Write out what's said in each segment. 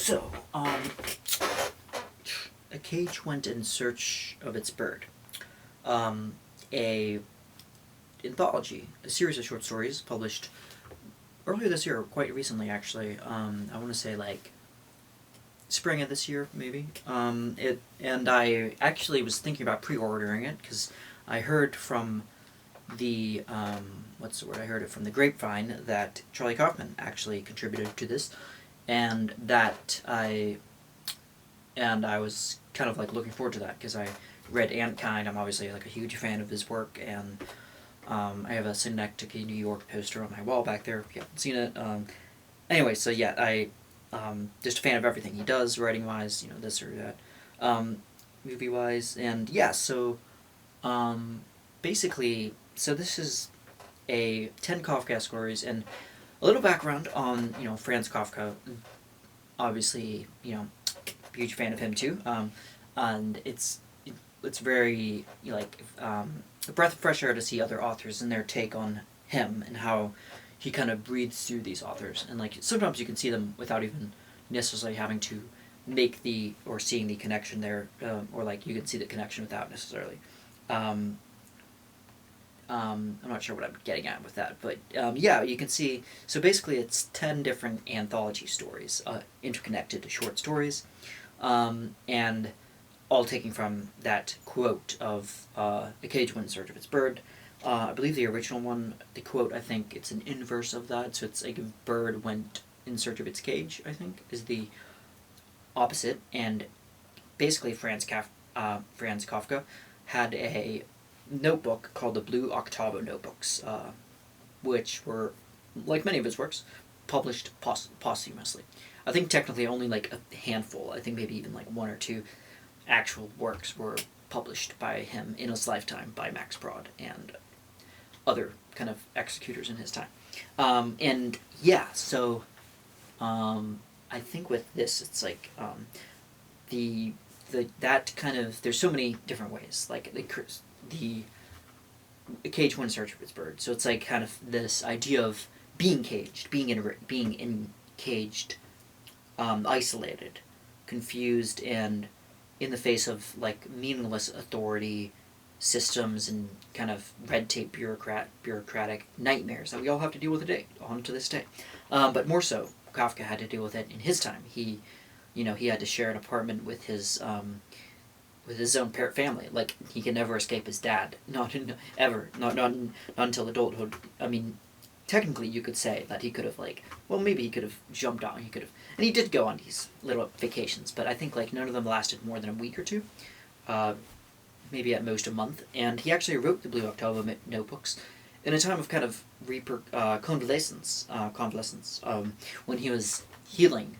So, a cage went in search of its bird. A anthology, a series of short stories published earlier this year, quite recently actually. I want to say like spring of this year, maybe. And I actually was thinking about pre-ordering it because I heard from the what's the word? I heard it from the grapevine that Charlie Kaufman actually contributed to this, and I was kind of like looking forward to that because I read Antkind. I'm obviously like a huge fan of his work, and I have a Synecdoche, New York poster on my wall back there. If you haven't seen it, anyway, so yeah, I just a fan of everything he does, writing wise, this or that, movie wise, and yeah, so basically, so this is a 10 Kafka stories, and a little background on Franz Kafka. Obviously, huge fan of him too, and it's very a breath of fresh air to see other authors and their take on him and how he kind of breathes through these authors, and like sometimes you can see them without even necessarily having to make the or seeing the connection there, or like you can see the connection without necessarily. I'm not sure what I'm getting at with that, but yeah, you can see. So basically, it's 10 different anthology stories, interconnected short stories, and all taken from that quote of "The cage went in search of its bird." I believe the original one, the quote, I think it's an inverse of that, so it's like a bird went in search of its cage, I think, is the opposite. And basically, Franz Kafka had a notebook called the Blue Octavo Notebooks, which were, like many of his works, published posthumously. I think technically only like a handful, I think maybe even like one or two actual works were published by him in his lifetime by Max Brod and other kind of executors in his time. And yeah, so I think with this, it's like that kind of, there's so many different ways. Like the cage went in search of its bird. So it's like kind of this idea of being caged, being caged, isolated, confused, and in the face of like meaningless authority systems and kind of red tape bureaucratic nightmares that we all have to deal with today, on to this day. But more so, Kafka had to deal with it in his time. He had to share an apartment with his own parent family. Like, he can never escape his dad. Not until adulthood. I mean, technically you could say that he could have maybe he could have jumped on. And he did go on these little vacations, but I think like none of them lasted more than a week or two. Maybe at most a month. And he actually wrote the Blue Octavo notebooks in a time of kind of convalescence, when he was healing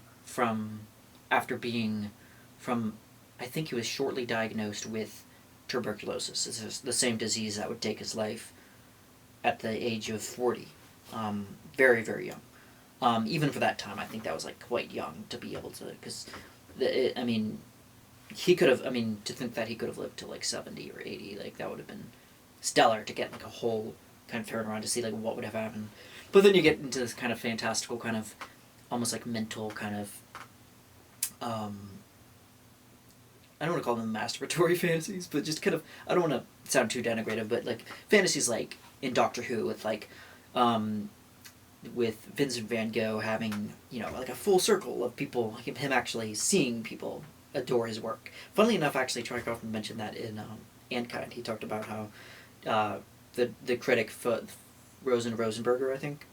after being from, I think he was shortly diagnosed with tuberculosis. It's the same disease that would take his life at the age of 40. Very, very young. Even for that time, I think that was like quite young to be able to, because, he could have, to think that he could have lived to like 70 or 80, like that would have been stellar to get like a whole kind of turnaround to see like what would have happened. But then you get into this kind of fantastical kind of, almost like mental kind of, I don't want to call them masturbatory fantasies, but just kind of, I don't want to sound too denigrative, but like fantasies like in Doctor Who with like, with Vincent van Gogh having, like a full circle of people, him actually seeing people adore his work. Funnily enough, actually, Troy Kaufman mentioned that in Antkind. He talked about how the critic Rosenberger, I think,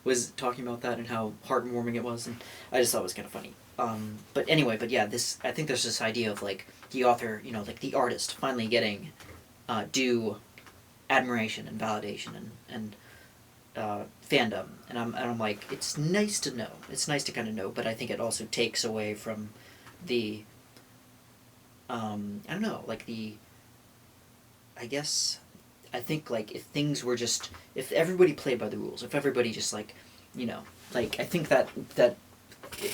was talking about that and how heartwarming it was, and I just thought it was kind of funny. But anyway, I think there's this idea of like the author, like the artist finally getting due admiration and validation and fandom, and I'm like, it's nice to know. It's nice to kind of know, but I think it also takes away from the I don't know, like I think like if everybody played by the rules, if everybody just like I think that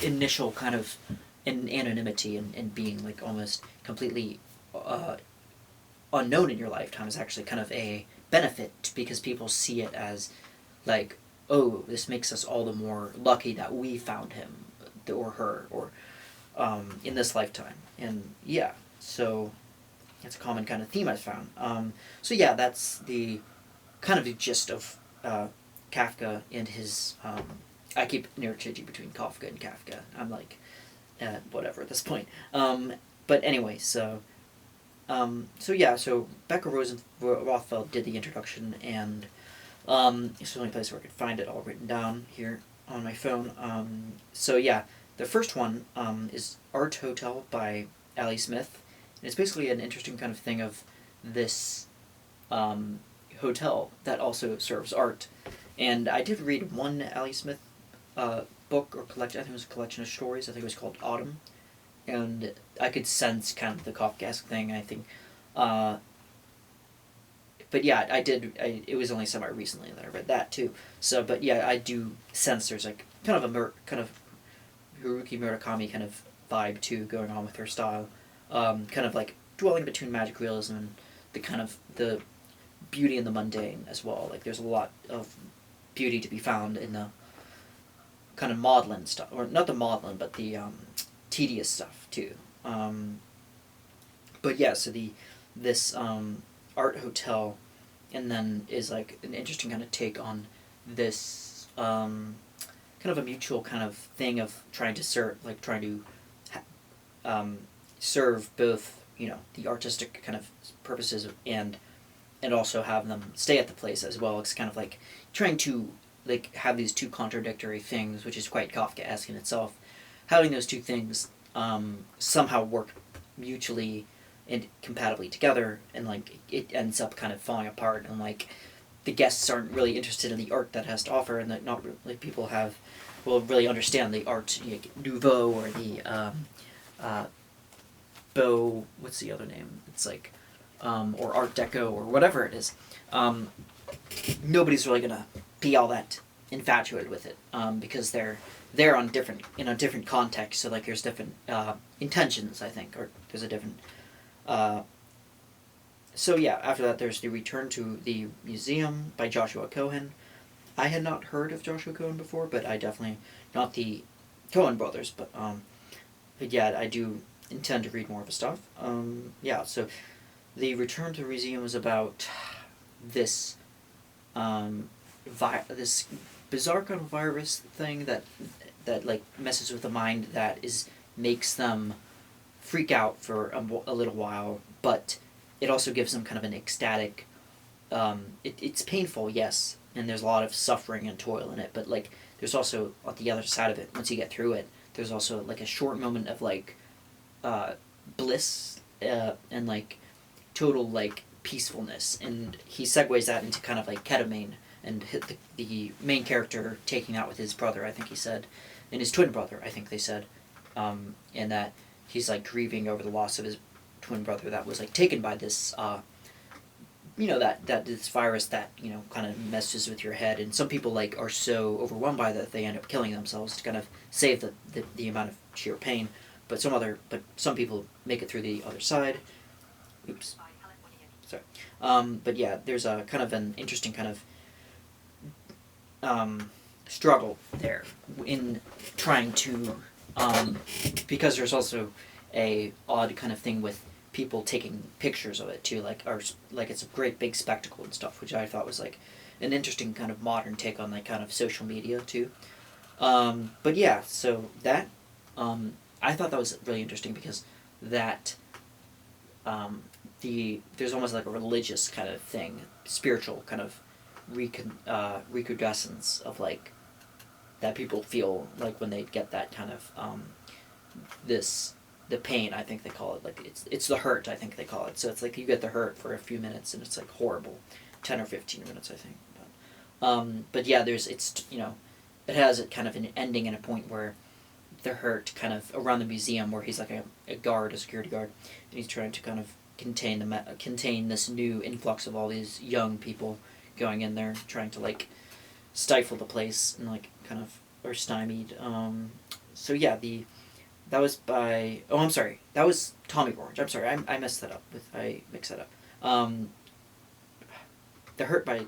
initial kind of anonymity and being like almost completely unknown in your lifetime is actually kind of a benefit, because people see it as like, oh, this makes us all the more lucky that we found him, or her, or in this lifetime. And yeah, so it's a common kind of theme I've found. So yeah, that's the kind of the gist of Kafka and his. I keep interchanging between Kafka and Kafka. I'm like, whatever at this point. But anyway, so yeah, so Becca Rothfeld did the introduction, and it's the only place where I could find it all written down here on my phone. So yeah, the first one is Art Hotel by Ali Smith. And it's basically an interesting kind of thing of this hotel that also serves art. And I did read one Ali Smith book or collection. I think it was a collection of stories. I think it was called Autumn. And I could sense kind of the Kafkaesque thing, I think. But yeah, it was only semi-recently that I read that too. So, but yeah, I do sense there's like kind of a kind of Haruki Murakami kind of vibe too going on with her style. Kind of like dwelling between magic realism and the kind of the beauty and the mundane as well. Like there's a lot of beauty to be found in the kind of maudlin stuff, or not the maudlin, but the tedious stuff too. But yeah, so this art hotel, and then is like an interesting kind of take on this kind of a mutual kind of thing of trying to serve both, you know, the artistic kind of purposes and also have them stay at the place as well. It's kind of like trying to like have these two contradictory things, which is quite Kafkaesque in itself. Having those two things somehow work mutually and compatibly together, and like it ends up kind of falling apart, and like the guests aren't really interested in the art that has to offer, and that not really people will really understand the art, you know, nouveau or the Beau, what's the other name? It's like or Art Deco or whatever it is. Nobody's really gonna be all that infatuated with it because they're on in a different context. So like there's different intentions, I think, or there's a different. So yeah, after that there's The Return to the Museum by Joshua Cohen. I had not heard of Joshua Cohen before, but I definitely not the Cohen brothers, but yeah, I do intend to read more of his stuff. Yeah, so The Return to the Museum is about this this bizarre kind of virus thing that like messes with the mind, that makes them freak out for a little while, but it also gives them kind of an ecstatic. It's painful, yes, and there's a lot of suffering and toil in it, but like there's also on the other side of it, once you get through it, there's also like a short moment of like bliss and like total like peacefulness, and he segues that into kind of like ketamine, and hit the main character taking that with his brother, I think he said, and his twin brother, I think they said, and that he's like grieving over the loss of his twin brother that was like taken by this you know, that this virus that, you know, kind of messes with your head, and some people like are so overwhelmed by that they end up killing themselves to kind of save the amount of sheer pain, but some people make it through the other side. Oops. Sorry. But yeah, there's a kind of an interesting kind of struggle there in trying to because there's also a odd kind of thing with people taking pictures of it too, like it's a great big spectacle and stuff, which I thought was like an interesting kind of modern take on like kind of social media too. But yeah, so that I thought that was really interesting because that there's almost like a religious kind of thing, spiritual kind of recrudescence of like that people feel like when they get that kind of the pain, I think they call it, like it's the hurt, I think they call it. So it's like you get the hurt for a few minutes and it's like horrible, 10 or 15 minutes I think. But yeah, it's you know, it has a kind of an ending and a point where the hurt kind of around the museum where he's like a security guard, and he's trying to kind of contain this new influx of all these young people going in there, trying to like stifle the place and like kind of are stymied. So yeah, that was by that was Tommy Orange. I'm sorry, I messed that up I mixed that up. The Hurt by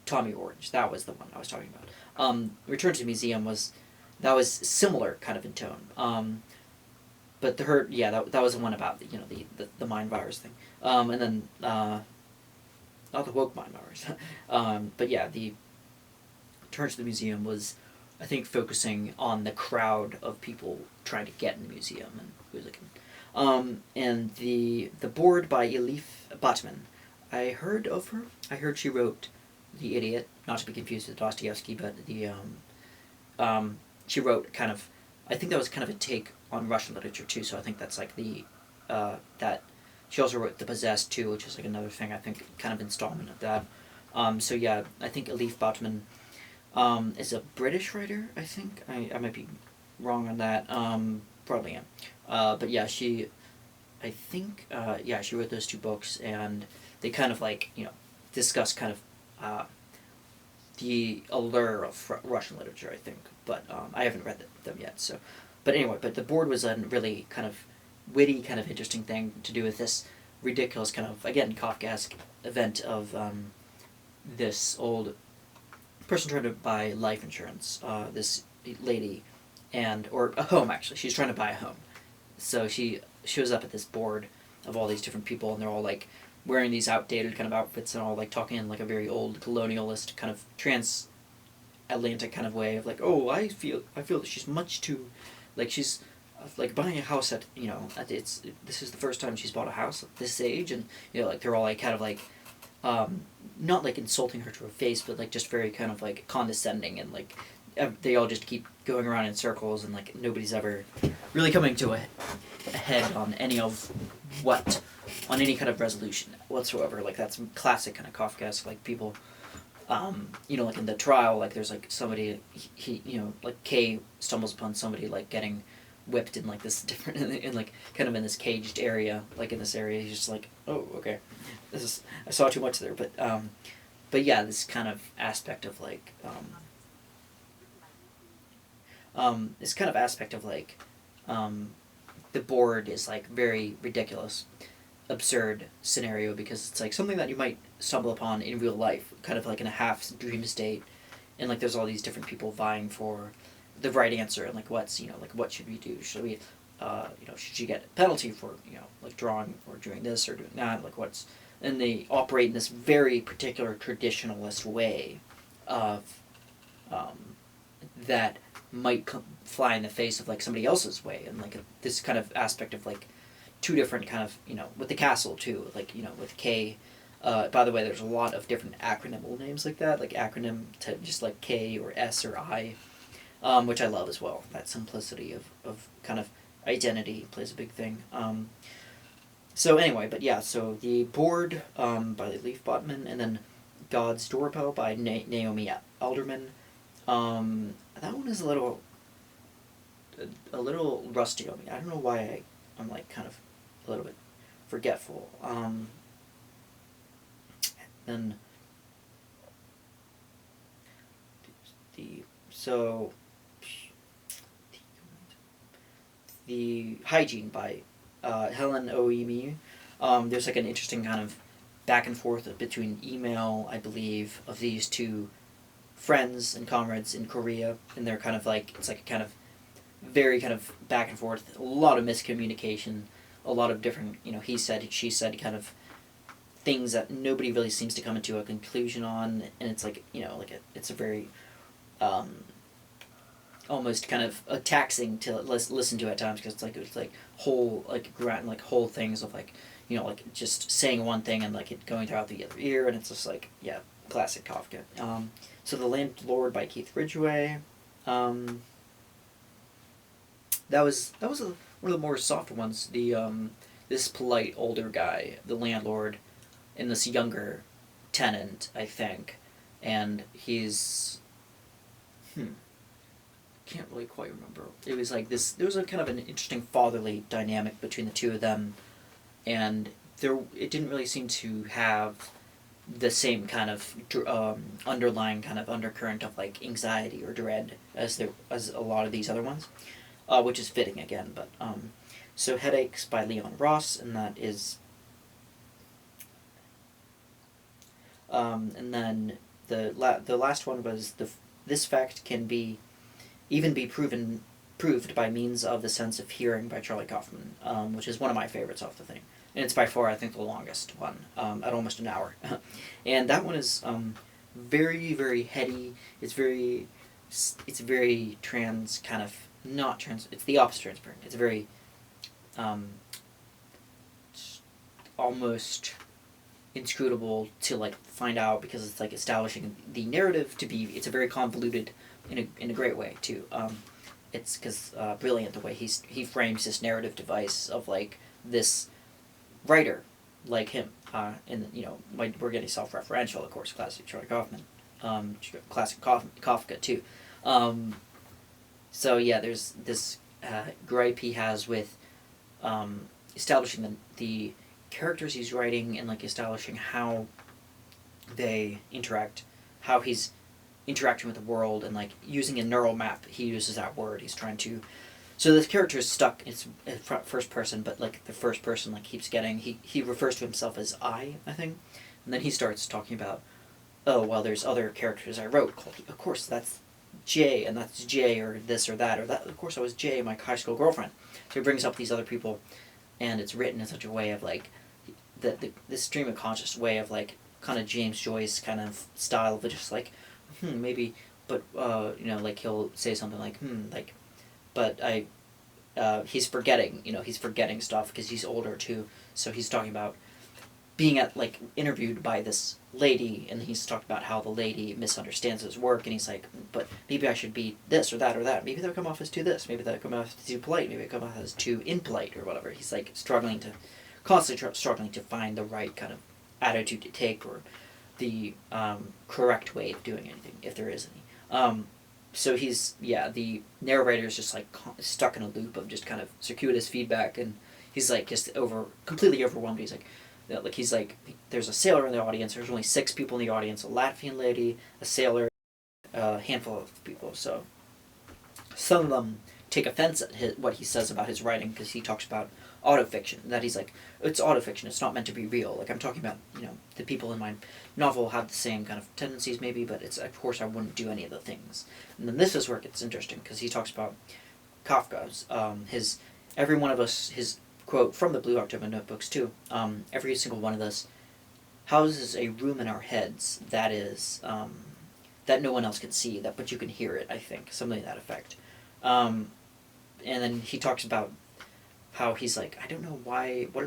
Tommy Orange, that was the one I was talking about. Return to the Museum was that was similar kind of in tone. But that was the one about the mind virus thing. And then not the woke mind virus. But yeah, the Return to the Museum was, I think, focusing on the crowd of people trying to get in the museum and who's looking. And the Board by Elif Batuman. I heard of her. I heard she wrote The Idiot, not to be confused with Dostoevsky, but she wrote kind of, I think that was kind of a take on Russian literature too. So I think that's like that. She also wrote The Possessed too, which is like another thing, I think, kind of installment of that. So yeah, I think Elif Batuman is a British writer. I think I might be wrong on that. Probably am. But yeah, she wrote those 2 books, and they kind of like discuss kind of the allure of Russian literature, I think. But I haven't read them yet. So, but anyway, but The Board was a really kind of witty, kind of interesting thing to do with this ridiculous kind of, again, Kafkaesque event of this old person trying to buy life insurance. This lady, or a home actually. She's trying to buy a home, so she shows up at this board of all these different people, and they're all like wearing these outdated kind of outfits and all like talking in like a very old colonialist kind of transatlantic kind of way of like, oh, I feel that she's much too, like she's like buying a house at this is the first time she's bought a house at this age, and like they're all like kind of like not like insulting her to her face, but like just very kind of like condescending, and like they all just keep going around in circles, and like nobody's ever really coming to a head on any kind of resolution whatsoever. Like that's classic kind of Kafkaesque, like people like in the trial, like there's like somebody he like Kay stumbles upon somebody like getting whipped in like this different in like kind of in this caged area, like in this area he's just like, oh, okay, I saw too much there. But yeah, this kind of aspect of like the board is like very ridiculous, absurd scenario, because it's like something that you might stumble upon in real life, kind of like in a half dream state, and like there's all these different people vying for the right answer, and like what's like what should we do? Should we should you get a penalty for like drawing or doing this or doing that? Like what's and they operate in this very particular traditionalist way of that might fly in the face of like somebody else's way, and like this kind of aspect of like 2 different kind of with the castle too, like with K. By the way, there's a lot of different acronymable names like that, like acronym to just like K or S or I, which I love as well. That simplicity of kind of identity plays a big thing. So anyway, but yeah, so the board by Elif Batuman, and then God's Doorbell by Naomi Alderman. That one is a little rusty on me. I don't know why I'm like kind of a little bit forgetful. Then the Hygiene by Helen Oyeyemi. There's like an interesting kind of back and forth between email, I believe, of these 2 friends and comrades in Korea, and they're kind of like, it's like a kind of very kind of back and forth, a lot of miscommunication, a lot of different he said, she said kind of things that nobody really seems to come into a conclusion on, and it's like it's a very almost kind of taxing to listen to at times, because it's like whole like whole things of like like just saying one thing and like it going throughout the other ear, and it's just like, yeah, classic Kafka. So The Landlord by Keith Ridgway. That was one of the more softer ones. The this polite older guy, the landlord, and this younger tenant, I think, and he's can't really quite remember. It was like this. There was a kind of an interesting fatherly dynamic between the 2 of them, and it didn't really seem to have the same kind of underlying kind of undercurrent of like anxiety or dread as a lot of these other ones, which is fitting again. But so Headaches by Leone Ross, and that is and then the last one was This Fact Can Be even be proved by means of the sense of hearing by Charlie Kaufman, which is one of my favorites off the thing. And it's by far, I think, the longest one, at almost an hour. And that one is very, very heady. It's very trans, kind of, not trans, it's the opposite transparent. It's very almost inscrutable to like find out, because it's like establishing the narrative to be, it's a very convoluted in a great way too. It's because brilliant the way he frames this narrative device of like this writer like him, and we're getting self-referential, of course, classic Charlie Kaufman, classic Kafka too. So yeah, there's this gripe he has with establishing the characters he's writing, and like establishing how they interact, how he's interacting with the world, and like using a neural map. He uses that word. He's trying to. So this character is stuck. It's first person, but like the first person like keeps getting. He refers to himself as I think, and then he starts talking about, oh well, there's other characters I wrote. Of course, that's J, and that's J, or this or that or that. Of course, I was J, my high school girlfriend. So he brings up these other people, and it's written in such a way of like this stream of conscious way of like kind of James Joyce kind of style of just like maybe, but like he'll say something like like, but I he's forgetting stuff because he's older too, so he's talking about being interviewed by this lady, and he's talking about how the lady misunderstands his work, and he's like, but maybe I should be this or that, maybe that'll come off as too this, maybe that'll come off as too polite, maybe it'll come off as too impolite or whatever. He's like constantly struggling to find the right kind of attitude to take, or the correct way of doing anything, if there is any. So the narrator is just like stuck in a loop of just kind of circuitous feedback, and he's like just completely overwhelmed. He's like, there's a sailor in the audience. There's only 6 people in the audience: a Latvian lady, a sailor, a handful of people. So some of them take offense at what he says about his writing, because he talks about autofiction, that he's like, it's autofiction, it's not meant to be real. Like, I'm talking about, the people in my novel have the same kind of tendencies maybe, but it's, of course, I wouldn't do any of the things. And then this is where it gets interesting, because he talks about Kafka's, every one of us, his quote from the Blue October notebooks too, every single one of us houses a room in our heads that is, that no one else can see, but you can hear it, I think, something to that effect. And then he talks about how he's like, I don't know why, how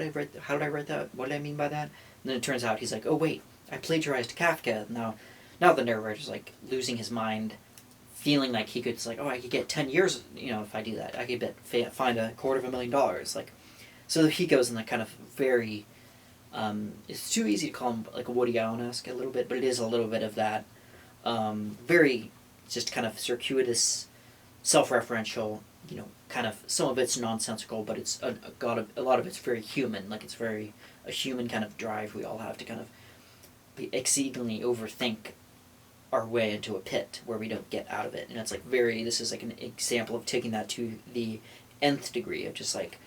did I write that, what did I mean by that? And then it turns out he's like, oh wait, I plagiarized Kafka. Now the narrator's like losing his mind, feeling like he could, it's like, oh, I could get 10 years, if I do that. I could find $250,000. Like, so he goes in that kind of very, it's too easy to call him like a Woody Allen-esque a little bit, but it is a little bit of that, very just kind of circuitous, self-referential, kind of, some of it's nonsensical, but it's a lot of it's very human. Like, it's very a human kind of drive we all have to kind of exceedingly overthink our way into a pit where we don't get out of it. And it's like this is like an example of taking that to the nth degree of just like,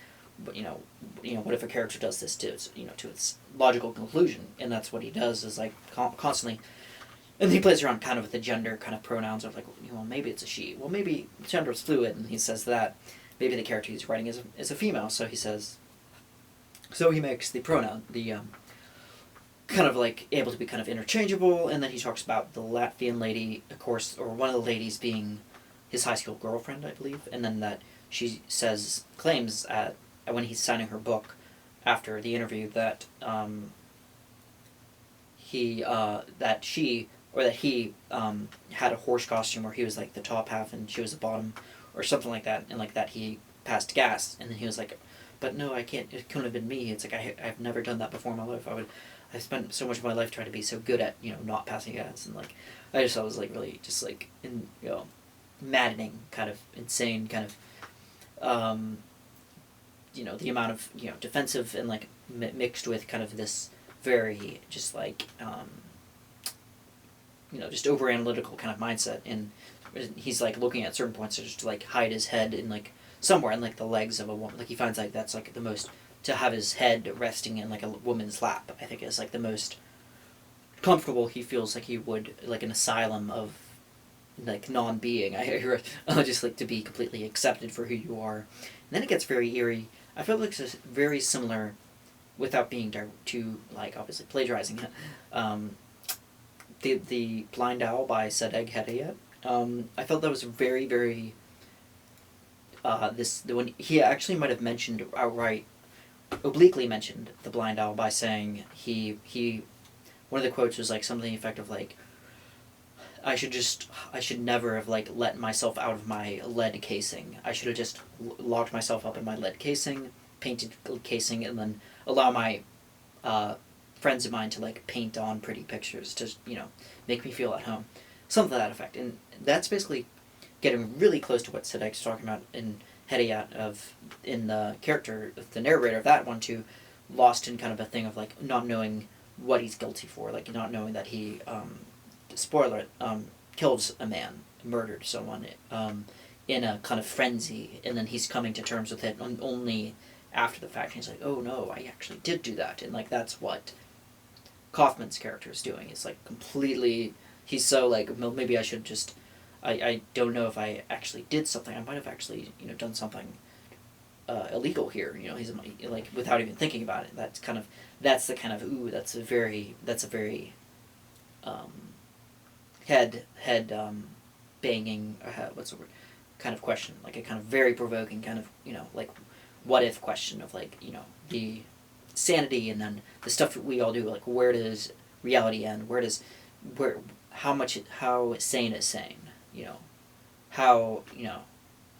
what if a character does this to its, to its logical conclusion? And that's what he does, is like constantly. And he plays around kind of with the gender kind of pronouns of like, maybe it's a she. Well, maybe gender is fluid, and he says that. Maybe the character he's writing is a female, so he says. So he makes the pronoun, the kind of like able to be kind of interchangeable, and then he talks about the Latvian lady, of course, or one of the ladies being his high school girlfriend, I believe, and then that she claims when he's signing her book after the interview that he had a horse costume where he was like the top half and she was the bottom, or something like that, and like that he passed gas, and then he was like, but no, I can't, it couldn't have been me. It's like, I've never done that before in my life. I spent so much of my life trying to be so good at, not passing gas, and like, I just thought it was like really just like, maddening, kind of insane, kind of, the amount of, defensive and like mixed with kind of this very just like, just over analytical kind of mindset, and he's like looking at certain points to just like hide his head in like somewhere in like the legs of a woman. Like, he finds like that's like the most, to have his head resting in like a woman's lap, I think is like the most comfortable he feels like he would, like an asylum of like non-being. I just like to be completely accepted for who you are. And then it gets very eerie. I feel like it's very similar, without being too like obviously plagiarizing it. The Blind Owl by Sadegh Hedayat. I felt that was very very. The one he actually might have mentioned outright, obliquely mentioned the Blind Owl by saying he one of the quotes was like something effective like, I should never have like let myself out of my lead casing. I should have just locked myself up in my lead casing, painted casing, and then allow my friends of mine to like paint on pretty pictures to make me feel at home, something to that effect. And that's basically getting really close to what Sadegh's talking about in Hedayat in the character, the narrator of that one too, lost in kind of a thing of like not knowing what he's guilty for, like not knowing that he spoiler, kills a man, murdered someone, in a kind of frenzy, and then he's coming to terms with it only after the fact. And he's like, oh no, I actually did do that, and like that's what Kaufman's character is doing. It's like completely, he's so like, well, maybe I should just, I don't know if I actually did something. I might have actually done something illegal here. He's like without even thinking about it. That's the kind of that's a very head banging, what's the word, kind of question, like a kind of very provoking kind of like what if question of like the sanity, and then the stuff that we all do, like where does reality end, how sane is sane, how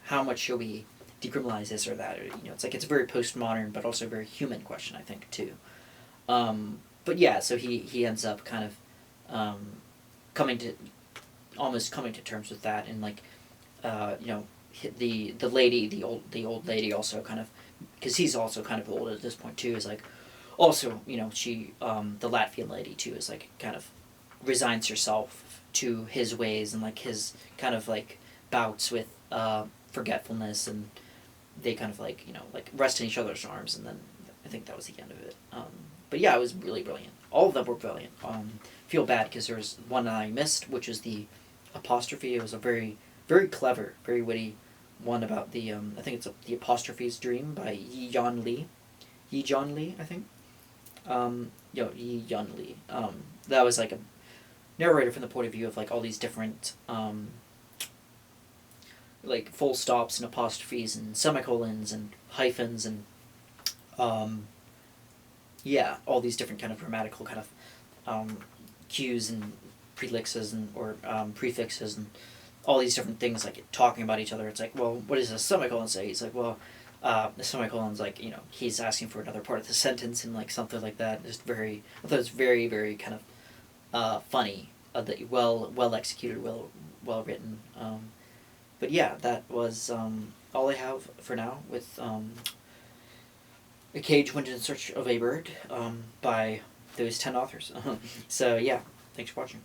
how much should we decriminalize this or that, or it's like it's a very postmodern but also a very human question, I think, too. But yeah, so he ends up kind of coming to terms with that, and like the lady, the old lady also kind of, because he's also kind of old at this point too, is like also she the Latvian lady too is like kind of resigns herself to his ways and like his kind of like bouts with forgetfulness, and they kind of like like rest in each other's arms, and then I think that was the end of it. But yeah, it was really brilliant. All of them were brilliant. Feel bad because there was one that I missed, which was the apostrophe. It was a very, very clever, very witty one about the I think it's the Apostrophe's Dream by Yiyun Li. Yiyun Li, I think. Yiyun Li. That was like a narrator from the point of view of like all these different like full stops and apostrophes and semicolons and hyphens and all these different kind of grammatical kind of cues and prefixes or prefixes and all these different things like talking about each other. It's like, well, what does a semicolon say? It's like, well, the semicolon's like he's asking for another part of the sentence and like something like that. I thought it was very very kind of funny, well executed, well written. But yeah, that was all I have for now with A Cage Went in Search of a Bird by those 10 authors. So yeah, thanks for watching.